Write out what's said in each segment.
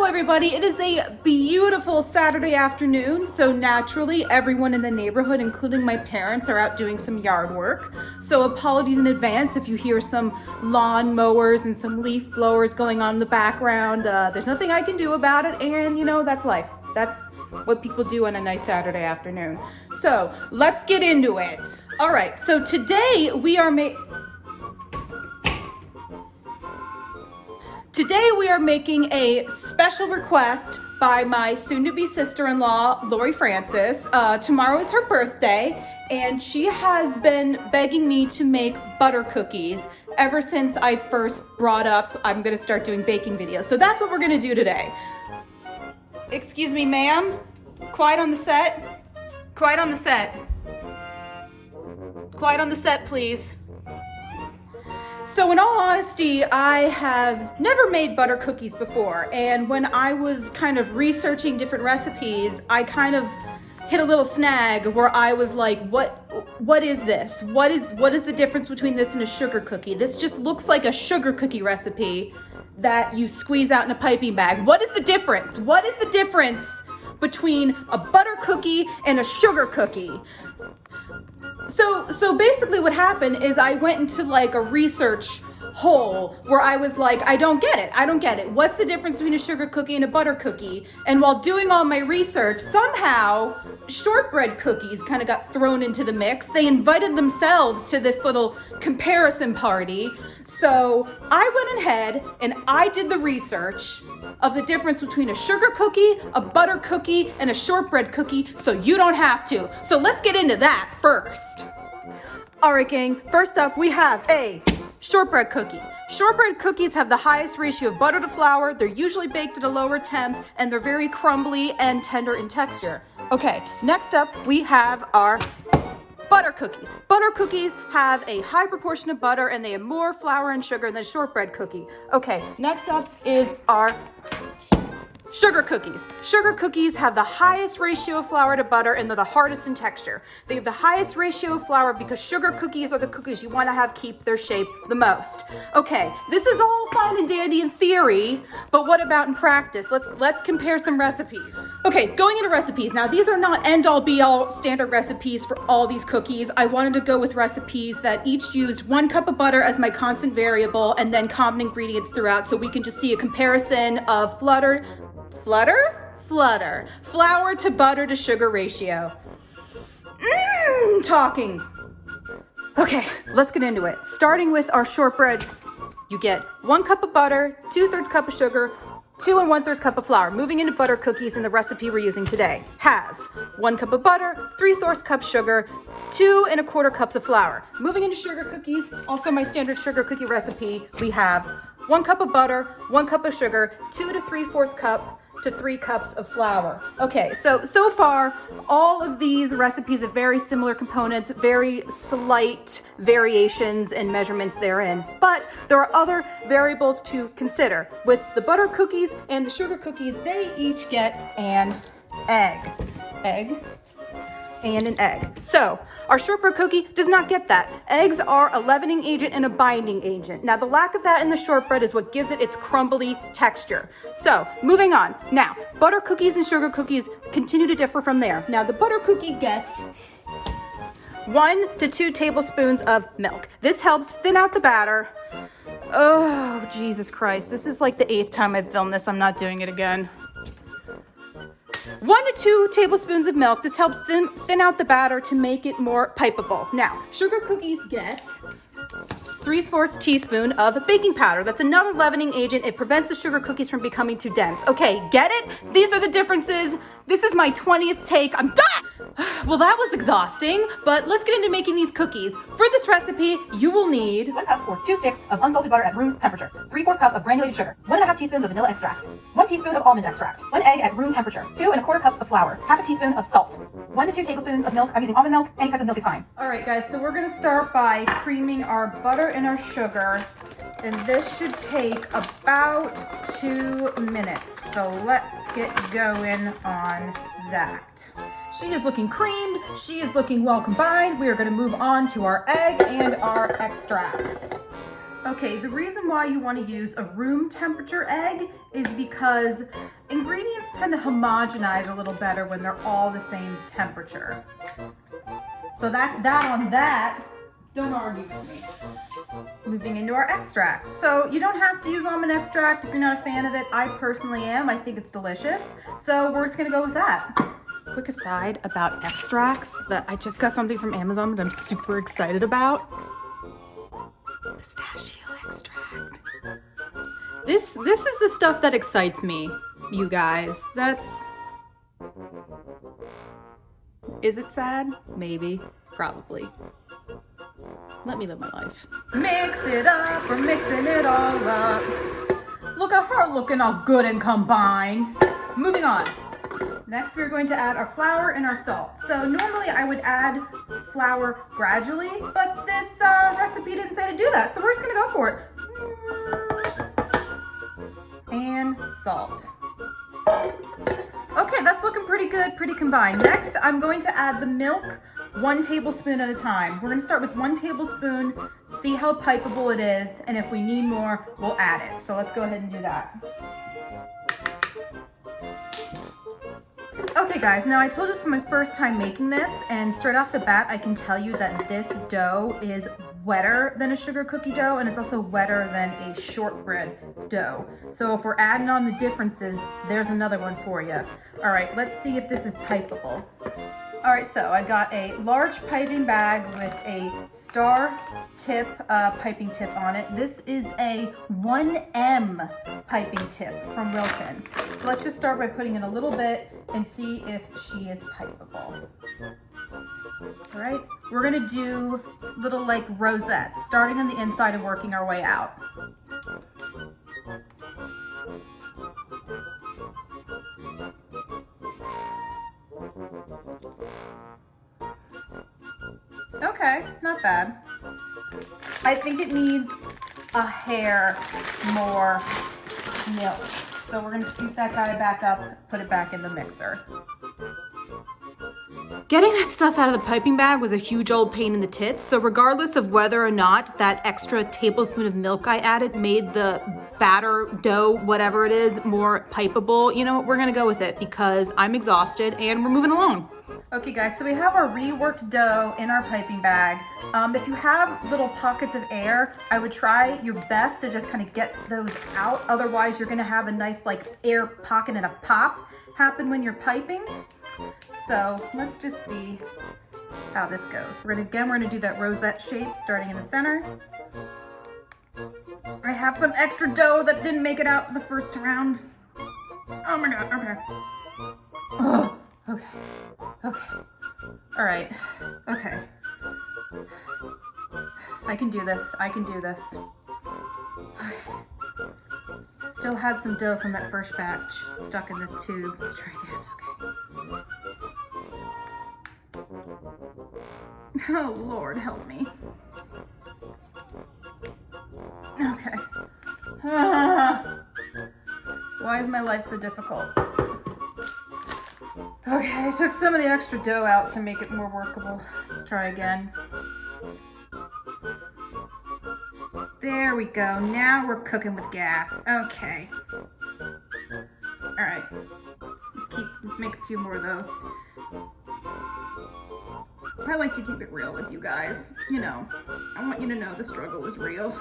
everybody. It is a beautiful Saturday afternoon, so naturally everyone in the neighborhood, including my parents, are out doing some yard work. So apologies in advance if you hear some lawn mowers and some leaf blowers going on in the background. There's nothing I can do about it, and you know, that's life. That's what people do on a nice Saturday afternoon. So let's get into it. All right, so today we are making a special request by my soon-to-be sister-in-law, Lori Francis. Tomorrow is her birthday, and she has been begging me to make butter cookies ever since I first brought up I'm gonna start doing baking videos. So that's what we're gonna do today. Excuse me, ma'am. Quiet on the set. Quiet on the set. Quiet on the set, please. So in all honesty, I have never made butter cookies before, and when I was kind of researching different recipes, I kind of hit a little snag where I was like, what is this? What is the difference between this and a sugar cookie? This just looks like a sugar cookie recipe that you squeeze out in a piping bag. What is the difference? What is the difference between a butter cookie and a sugar cookie? So basically what happened is I went into like a research hole where I was like, I don't get it. What's the difference between a sugar cookie and a butter cookie? And while doing all my research, somehow shortbread cookies kind of got thrown into the mix. They invited themselves to this little comparison party. So I went ahead and I did the research of the difference between a sugar cookie, a butter cookie, and a shortbread cookie, so you don't have to. So let's get into that first. All right, gang, first up we have a shortbread cookie. Shortbread cookies have the highest ratio of butter to flour. They're usually baked at a lower temp, and they're very crumbly and tender in texture. Okay, next up we have our butter cookies. Butter cookies have a high proportion of butter, and they have more flour and sugar than a shortbread cookie. Okay, next up is our sugar cookies. Sugar cookies have the highest ratio of flour to butter, and they're the hardest in texture. They have the highest ratio of flour because sugar cookies are the cookies you want to have keep their shape the most. Okay, this is all fine and dandy in theory, but what about in practice? Let's compare some recipes. Okay, going into recipes. Now, these are not end-all be-all standard recipes for all these cookies. I wanted to go with recipes that each used 1 cup of butter as my constant variable and then common ingredients throughout, so we can just see a comparison of flour to butter to sugar ratio. Talking. Okay, let's get into it. Starting with our shortbread, you get 1 cup of butter, 2/3 cup of sugar, 2 1/3 cup of flour. Moving into butter cookies, in the recipe we're using today has 1 cup of butter, 3/4 cup sugar, 2 1/4 cups of flour. Moving into sugar cookies, also my standard sugar cookie recipe, we have 1 cup of butter, 1 cup of sugar, 2 3/4 cup to 3 cups of flour. Okay, so far, all of these recipes have very similar components, very slight variations and measurements therein. But there are other variables to consider. With the butter cookies and the sugar cookies, they each get an egg. And an egg. So our shortbread cookie does not get that. Eggs are a leavening agent and a binding agent. Now, the lack of that in the shortbread is what gives it its crumbly texture. So moving on. Now, butter cookies and sugar cookies continue to differ from there. Now, the butter cookie gets 1 to 2 tablespoons of milk. This helps thin out the batter. Oh, Jesus Christ. This is like the 8th time I've filmed this. I'm not doing it again. 1 to 2 tablespoons of milk. This helps thin out the batter to make it more pipeable. Now, sugar cookies get 3/4 teaspoon of baking powder. That's another leavening agent. It prevents the sugar cookies from becoming too dense. Okay, get it? These are the differences. This is my 20th take. I'm done! Well, that was exhausting, but let's get into making these cookies. For this recipe, you will need 1 cup or 2 sticks of unsalted butter at room temperature, 3/4 cup of granulated sugar, 1 1/2 teaspoons of vanilla extract, 1 teaspoon of almond extract, 1 egg at room temperature, 2 1/4 cups of flour, 1/2 teaspoon of salt, 1 to 2 tablespoons of milk. I'm using almond milk. Any type of milk is fine. All right, guys, so we're gonna start by creaming our butter and our sugar, and this should take about 2 minutes. So let's get going on that. She is looking creamed. She is looking well combined. We are going to move on to our egg and our extracts. Okay, the reason why you want to use a room temperature egg is because ingredients tend to homogenize a little better when they're all the same temperature. So that's that on that. Don't argue with me. Moving into our extracts. So you don't have to use almond extract if you're not a fan of it. I personally am. I think it's delicious. So we're just gonna go with that. Quick aside about extracts, that I just got something from Amazon that I'm super excited about. Pistachio extract. This is the stuff that excites me, you guys. Is it sad? Maybe. Probably. Let me live my life. Mix it up, we're mixing it all up. Look at her looking all good and combined. Moving on. Next, we're going to add our flour and our salt. So normally I would add flour gradually, but this recipe didn't say to do that. So we're just gonna go for it. And salt. Okay, that's looking pretty good, pretty combined. Next, I'm going to add the milk 1 tablespoon at a time. We're gonna start with 1 tablespoon, see how pipeable it is, and if we need more, we'll add it. So let's go ahead and do that. Okay guys, now I told you this is my first time making this, and straight off the bat, I can tell you that this dough is wetter than a sugar cookie dough, and it's also wetter than a shortbread dough. So if we're adding on the differences, there's another one for you. All right, let's see if this is pipeable. All right, so I got a large piping bag with a star tip, piping tip on it. This is a 1M piping tip from Wilton. So let's just start by putting in a little bit and see if she is pipeable. All right, we're gonna do little like rosettes, starting on the inside and working our way out. Okay, not bad. I think it needs a hair more milk. So we're gonna scoop that guy back up, put it back in the mixer. Getting that stuff out of the piping bag was a huge old pain in the tits. So regardless of whether or not that extra tablespoon of milk I added made the batter, dough, whatever it is, more pipeable, you know what, we're gonna go with it because I'm exhausted and we're moving along. Okay guys, so we have our reworked dough in our piping bag. If you have little pockets of air, I would try your best to just kind of get those out. Otherwise, you're gonna have a nice like air pocket and a pop happen when you're piping. So let's just see how this goes. We're gonna do that rosette shape starting in the center. I have some extra dough that didn't make it out the first round. Oh my God, okay. Oh, okay, okay. All right, okay. I can do this, I can do this. Okay. Still had some dough from that first batch stuck in the tube. Let's try again, okay. Oh, Lord, help me. Okay. Why is my life so difficult? Okay, I took some of the extra dough out to make it more workable. Let's try again. There we go. Now we're cooking with gas. Okay. All right. Let's make a few more of those. I like to keep it real with you guys. You know, I want you to know the struggle is real.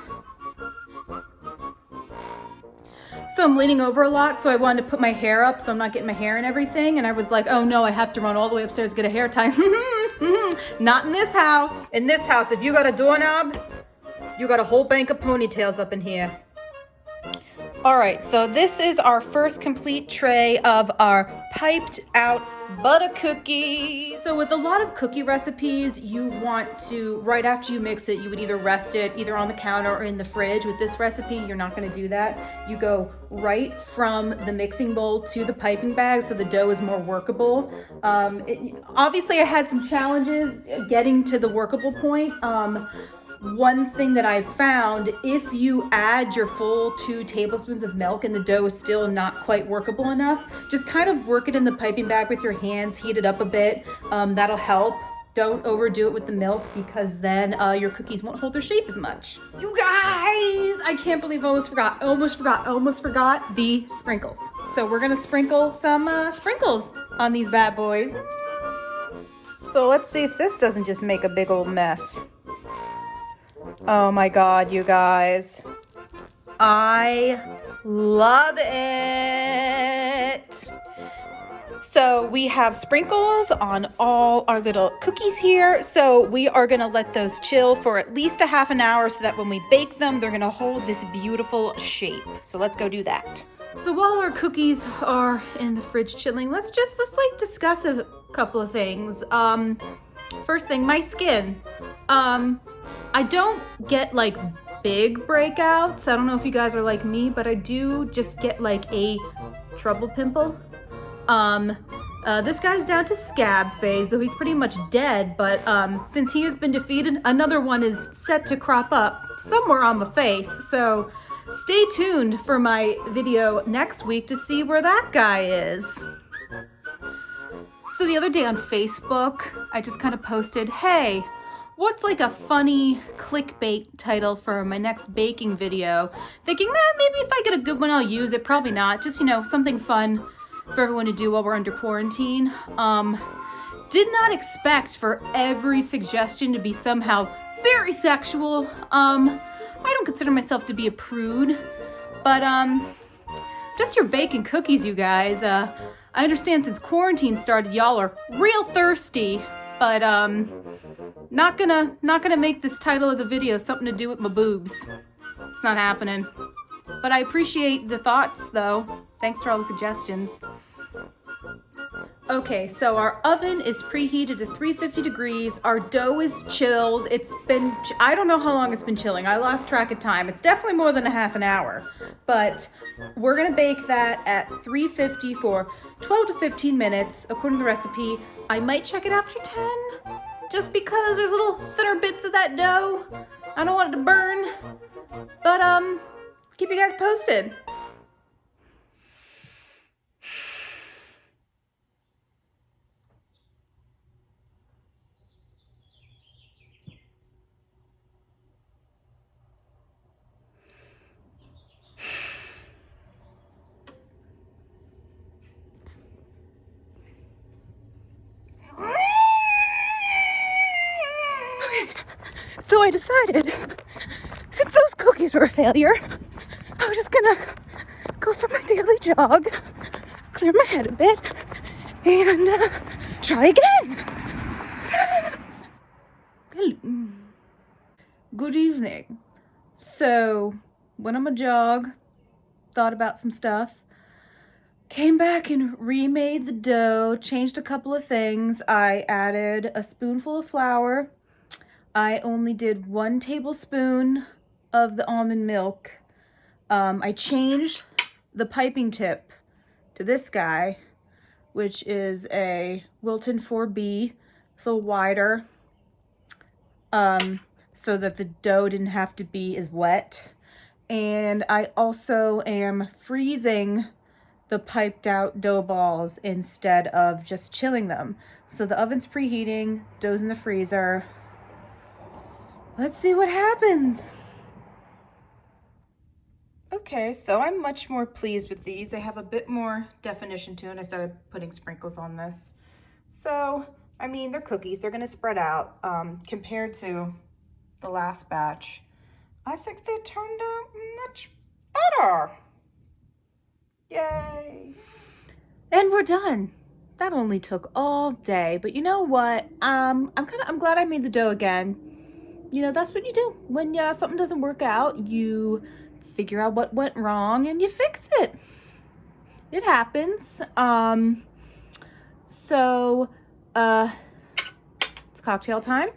So I'm leaning over a lot, so I wanted to put my hair up so I'm not getting my hair and everything. And I was like, oh no, I have to run all the way upstairs to get a hair tie. Not in this house. In this house, if you got a doorknob, you got a whole bank of ponytails up in here. All right, so this is our first complete tray of our piped out butter cookies. So with a lot of cookie recipes, you want to, right after you mix it, you would either rest it either on the counter or in the fridge. With this recipe, you're not gonna do that. You go right from the mixing bowl to the piping bag so the dough is more workable. Obviously, I had some challenges getting to the workable point. One thing that I've found, if you add your full 2 tablespoons of milk and the dough is still not quite workable enough, just kind of work it in the piping bag with your hands, heat it up a bit. That'll help. don't overdo it with the milk because then your cookies won't hold their shape as much. You guys, I can't believe I almost forgot the sprinkles. So we're gonna sprinkle some sprinkles on these bad boys. So let's see if this doesn't just make a big old mess. Oh my God, you guys. I love it. So we have sprinkles on all our little cookies here. So we are gonna let those chill for at least a half an hour so that when we bake them, they're gonna hold this beautiful shape. So let's go do that. So while our cookies are in the fridge chilling, let's like discuss a couple of things. First thing, my skin. I don't get like big breakouts. I don't know if you guys are like me, but I do just get like a trouble pimple. This guy's down to scab phase, so he's pretty much dead, but since he has been defeated, another one is set to crop up somewhere on my face. So stay tuned for my video next week to see where that guy is. So the other day on Facebook, I just kind of posted, hey, what's like a funny clickbait title for my next baking video? Thinking, maybe if I get a good one, I'll use it. Probably not. Just, something fun for everyone to do while we're under quarantine. Did not expect for every suggestion to be somehow very sexual. I don't consider myself to be a prude, but just here baking cookies, you guys. I understand since quarantine started, y'all are real thirsty, but not gonna make this title of the video something to do with my boobs. It's not happening. But I appreciate the thoughts, though. Thanks for all the suggestions. Okay, so our oven is preheated to 350 degrees. Our dough is chilled. I don't know how long it's been chilling. I lost track of time. It's definitely more than a half an hour. But we're gonna bake that at 350 for 12 to 15 minutes, according to the recipe. I might check it after 10, just because there's little thinner bits of that dough. I don't want it to burn. But keep you guys posted. So I decided, since those cookies were a failure, I was just gonna go for my daily jog, clear my head a bit, and try again. Good evening. So, went on my jog, thought about some stuff, came back and remade the dough, changed a couple of things. I added a spoonful of flour. I only did 1 tablespoon of the almond milk. I changed the piping tip to this guy, which is a Wilton 4B. It's a little wider, so that the dough didn't have to be as wet. And I also am freezing the piped out dough balls instead of just chilling them. So the oven's preheating, dough's in the freezer. Let's see what happens. Okay, so I'm much more pleased with these. They have a bit more definition to it. I started putting sprinkles on this. So, I mean, they're cookies. They're gonna spread out compared to the last batch. I think they turned out much better. Yay. And we're done. That only took all day, but you know what? I'm glad I made the dough again. That's what you do. When something doesn't work out, you figure out what went wrong and you fix it. It happens. So it's cocktail time.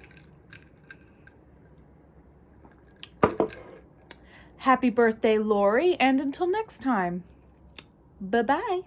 Happy birthday, Lori, and until next time. Bye-bye.